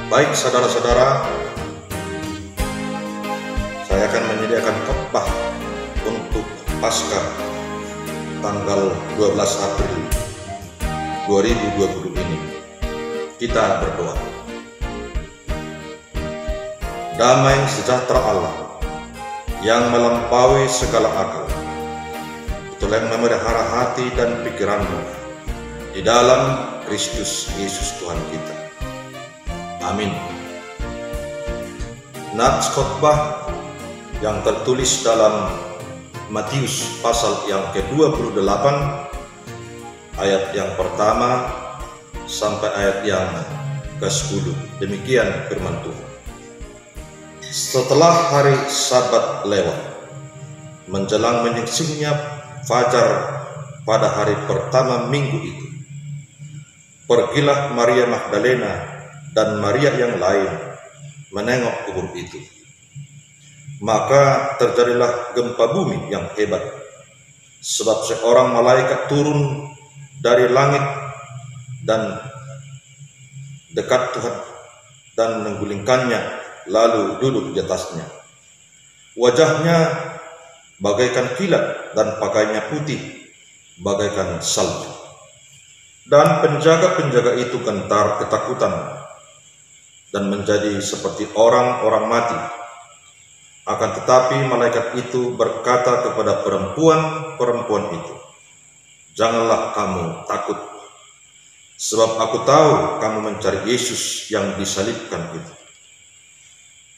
Baik saudara-saudara, saya akan menyediakan khotbah untuk Paskah tanggal 12 April 2020 ini. Kita berdoa. Damai sejahtera Allah yang melampaui segala akal, itulah yang memelihara hati dan pikiranmu di dalam Kristus Yesus Tuhan kita. Amin. Nats khotbah yang tertulis dalam Matius pasal yang ke-28 ayat yang pertama sampai ayat yang ke-10. Demikian firman Tuhan. Setelah hari Sabat lewat, menjelang menyingsingnya fajar pada hari pertama minggu itu, pergilah Maria Magdalena dan Maria yang lain menengok kubur itu. Maka terjadilah gempa bumi yang hebat, sebab seorang malaikat turun dari langit dan dekat Tuhan dan menggulingkannya, lalu duduk di atasnya. Wajahnya bagaikan kilat dan pakaiannya putih bagaikan salju. Dan penjaga-penjaga itu gentar ketakutan dan menjadi seperti orang-orang mati. Akan tetapi malaikat itu berkata kepada perempuan-perempuan itu, "Janganlah kamu takut, sebab aku tahu kamu mencari Yesus yang disalibkan itu.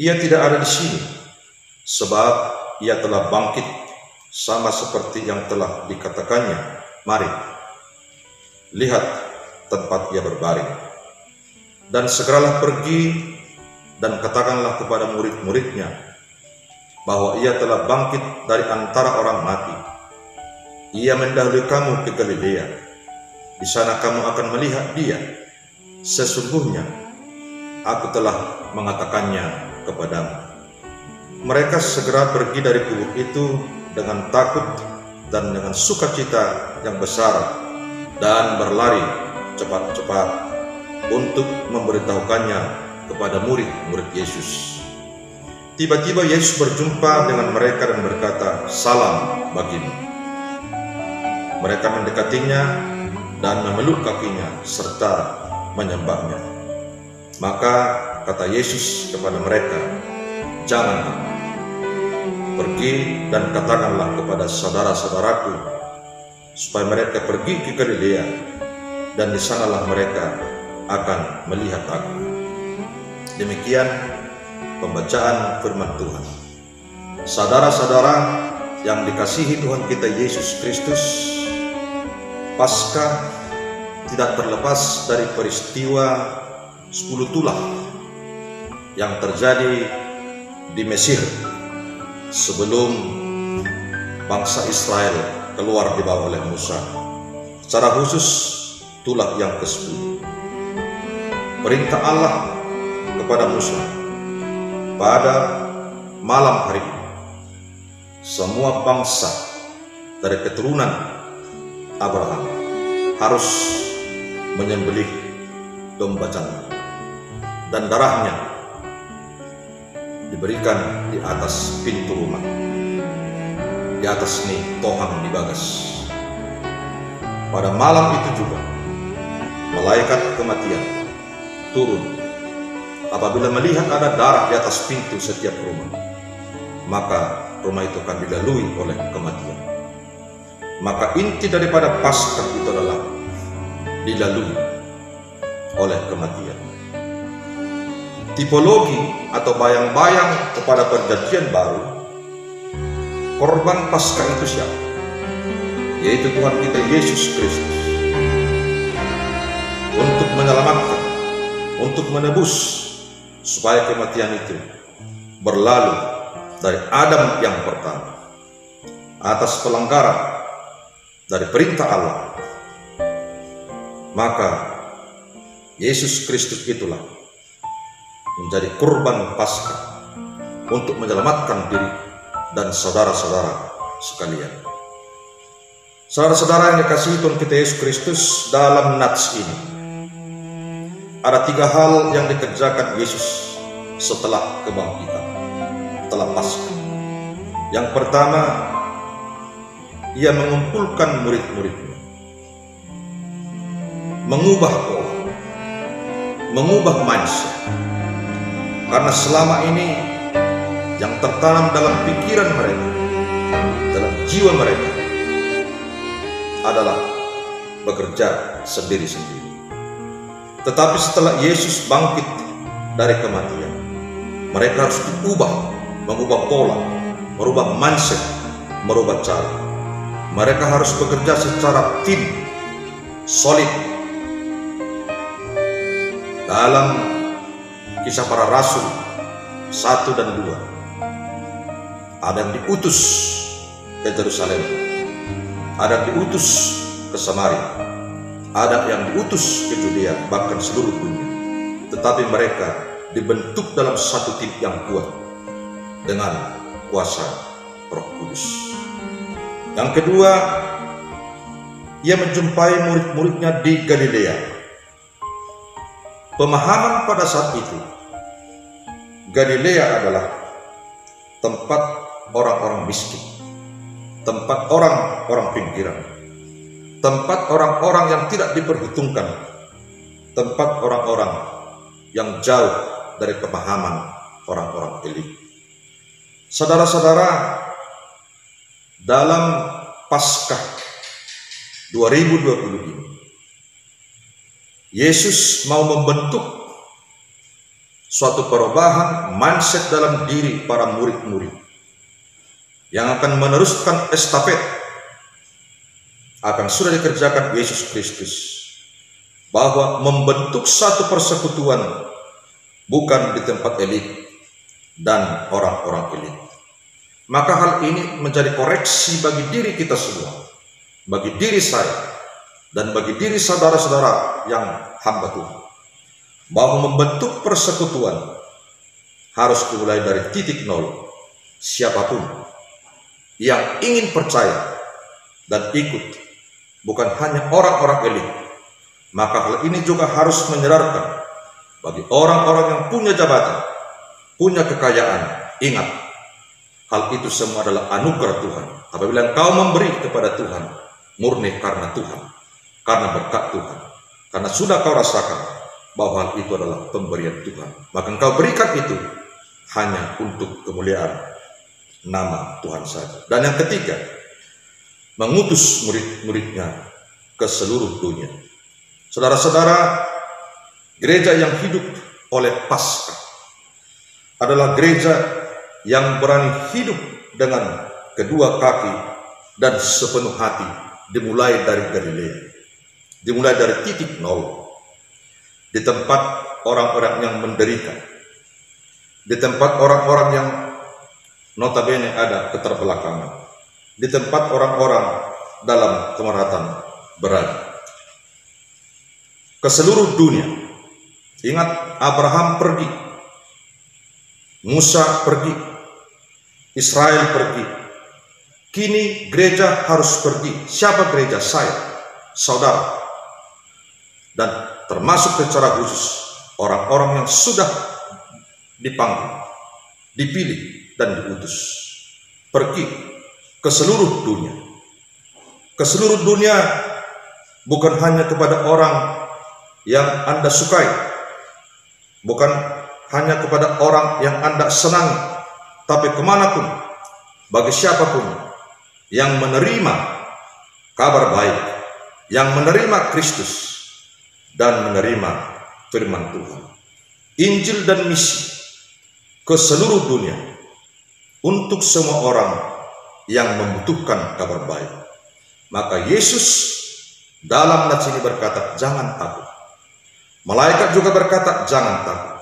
Ia tidak ada di sini, sebab ia telah bangkit sama seperti yang telah dikatakannya. Mari, lihat tempat ia berbaring. Dan segeralah pergi dan katakanlah kepada murid-muridnya bahwa ia telah bangkit dari antara orang mati. Ia mendahului kamu ke Galilea. Di sana kamu akan melihat dia. Sesungguhnya aku telah mengatakannya kepadamu." Mereka segera pergi dari kubur itu dengan takut dan dengan sukacita yang besar, dan berlari cepat-cepat untuk memberitahukannya kepada murid-murid Yesus. Tiba-tiba Yesus berjumpa dengan mereka dan berkata, "Salam bagimu." Mereka mendekatinya dan memeluk kakinya serta menyembahnya. Maka kata Yesus kepada mereka, "Jangan takut. Pergi dan katakanlah kepada saudara-saudaraku supaya mereka pergi ke Galilea, dan di sanalah mereka akan melihat aku." Demikian pembacaan firman Tuhan. Saudara-saudara yang dikasihi Tuhan kita Yesus Kristus, Paskah tidak terlepas dari peristiwa 10 tulah yang terjadi di Mesir sebelum bangsa Israel keluar dibawa oleh Musa. Secara khusus tulah yang ke-10. Perintah Allah kepada Musa pada malam hari ini, semua bangsa dari keturunan Abraham harus menyembelih domba jantan, dan darahnya diberikan di atas pintu rumah, di atas nih tohang di bagas. Pada malam itu juga malaikat kematian turun. Apabila melihat ada darah di atas pintu setiap rumah, maka rumah itu akan dilalui oleh kematian. Maka inti daripada Paskah itu adalah dilalui oleh kematian. Tipologi atau bayang-bayang kepada perjanjian baru, korban Paskah itu siapa? Yaitu Tuhan kita Yesus Kristus, untuk menyelamatkan, untuk menebus, supaya kematian itu berlalu dari Adam yang pertama atas pelanggaran dari perintah Allah. Maka Yesus Kristus itulah menjadi kurban Paskah untuk menyelamatkan diri dan saudara-saudara sekalian. Saudara-saudara yang dikasihi Tuhan kita Yesus Kristus, dalam nats ini ada 3 hal yang dikerjakan Yesus setelah kebangkitan, setelah Paskah. Yang pertama, ia mengumpulkan murid-muridnya, mengubah pola, mengubah mindset. Karena selama ini yang tertanam dalam pikiran mereka, dalam jiwa mereka adalah bekerja sendiri-sendiri. Tetapi setelah Yesus bangkit dari kematian, mereka harus diubah, mengubah pola, merubah mindset, merubah cara. Mereka harus bekerja secara tim, solid. Dalam Kisah Para Rasul 1 dan 2, ada yang diutus ke Yerusalem, ada yang diutus ke Samaria, ada yang diutus ke Judea, bahkan seluruh dunia. Tetapi mereka dibentuk dalam satu tim yang kuat dengan kuasa Roh Kudus. Yang kedua, ia menjumpai murid-muridnya di Galilea. Pemahaman pada saat itu, Galilea adalah tempat orang-orang miskin, tempat orang-orang pinggiran, tempat orang-orang yang tidak diperhitungkan, tempat orang-orang yang jauh dari pemahaman orang-orang elit. Saudara-saudara, dalam Paskah 2020 ini, Yesus mau membentuk suatu perubahan mindset dalam diri para murid-murid yang akan meneruskan estafet akan sudah dikerjakan Yesus Kristus, bahwa membentuk satu persekutuan bukan di tempat elit dan orang-orang elit. Maka hal ini menjadi koreksi bagi diri kita semua, bagi diri saya, dan bagi diri saudara-saudara yang hamba Tuhan, bahwa membentuk persekutuan harus dimulai dari titik nol. Siapapun yang ingin percaya dan ikut, bukan hanya orang-orang elit, maka hal ini juga harus menyedarkan bagi orang-orang yang punya jabatan, punya kekayaan. Ingat, hal itu semua adalah anugerah Tuhan. Apabila engkau memberi kepada Tuhan, murni karena Tuhan, karena berkat Tuhan, karena sudah kau rasakan bahwa hal itu adalah pemberian Tuhan, maka engkau berikan itu hanya untuk kemuliaan nama Tuhan saja. Dan yang ketiga, mengutus murid-muridnya ke seluruh dunia. Saudara-saudara, gereja yang hidup oleh Paskah adalah gereja yang berani hidup dengan kedua kaki dan sepenuh hati, dimulai dari Galilea, dimulai dari titik nol, di tempat orang-orang yang menderita, di tempat orang-orang yang notabene ada keterbelakangan, di tempat orang-orang dalam kemaratan berada, ke seluruh dunia. Ingat, Abraham pergi, Musa pergi, Israel pergi. Kini gereja harus pergi. Siapa gereja? Saya, saudara, dan termasuk secara khusus orang-orang yang sudah dipanggil, dipilih, dan diutus. Pergi ke seluruh dunia. Ke seluruh dunia, bukan hanya kepada orang yang Anda sukai, bukan hanya kepada orang yang Anda senangi, tapi kemanapun, bagi siapapun yang menerima kabar baik, yang menerima Kristus, dan menerima firman Tuhan. Injil dan misi ke seluruh dunia untuk semua orang yang membutuhkan kabar baik. Maka Yesus dalam nats ini berkata, jangan takut. Malaikat juga berkata, jangan takut.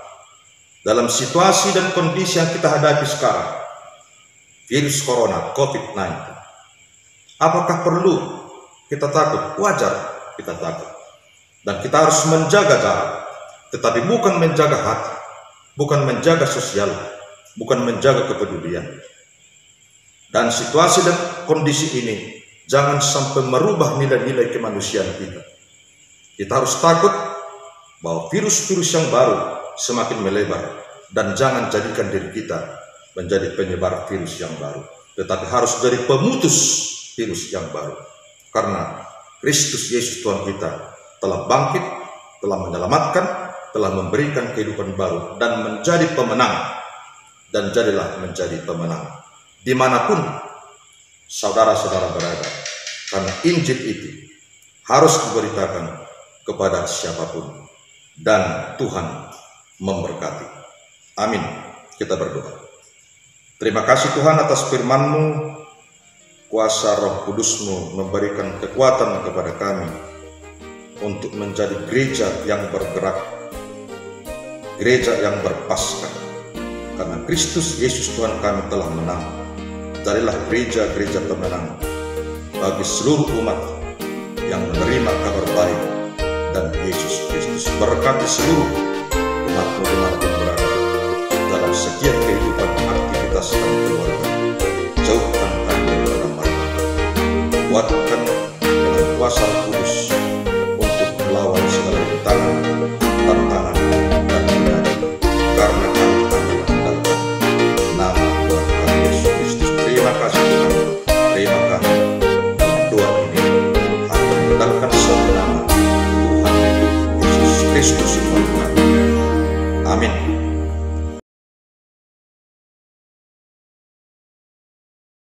Dalam situasi dan kondisi yang kita hadapi sekarang, virus corona, COVID-19, apakah perlu kita takut? Wajar kita takut. Dan kita harus menjaga jarak, tetapi bukan menjaga hati, bukan menjaga sosial, bukan menjaga kepedulian. Dan situasi dan kondisi ini jangan sampai merubah nilai-nilai kemanusiaan kita. Kita harus takut bahwa virus-virus yang baru semakin melebar, dan jangan jadikan diri kita menjadi penyebar virus yang baru, tetapi harus jadi pemutus virus yang baru. Karena Kristus Yesus Tuhan kita telah bangkit, telah menyelamatkan, telah memberikan kehidupan baru dan menjadi pemenang. Dan jadilah menjadi pemenang dimanapun saudara-saudara berada, karena Injil itu harus diberitakan kepada siapapun, dan Tuhan memberkati. Amin. Kita berdoa. Terima kasih Tuhan atas firman-Mu. Kuasa Roh Kudus-Mu memberikan kekuatan kepada kami untuk menjadi gereja yang bergerak, gereja yang berpaskah. Karena Kristus Yesus Tuhan kami telah menang. Jadilah gereja-gereja pemenang bagi seluruh umat yang menerima kabar baik dan Yesus Kristus. Berkati seluruh umat-Mu dimanapun berada dalam setiap kehidupan, aktivitas dan keluarga. Jauhkan kami daripada malapetaka. Kuatkan dengan kuasa Roh Kudus untuk melawan segala rintangan, tantangan, dan penyakit. Karena kami mengandalkan nama Tuhan kami Yesus Kristus. Terima kasih Tuhan. Terima kasih. Dalam doa ini kami mengandalkan satu nama, Tuhan Yesus Kristus Tuhan kami. Amin.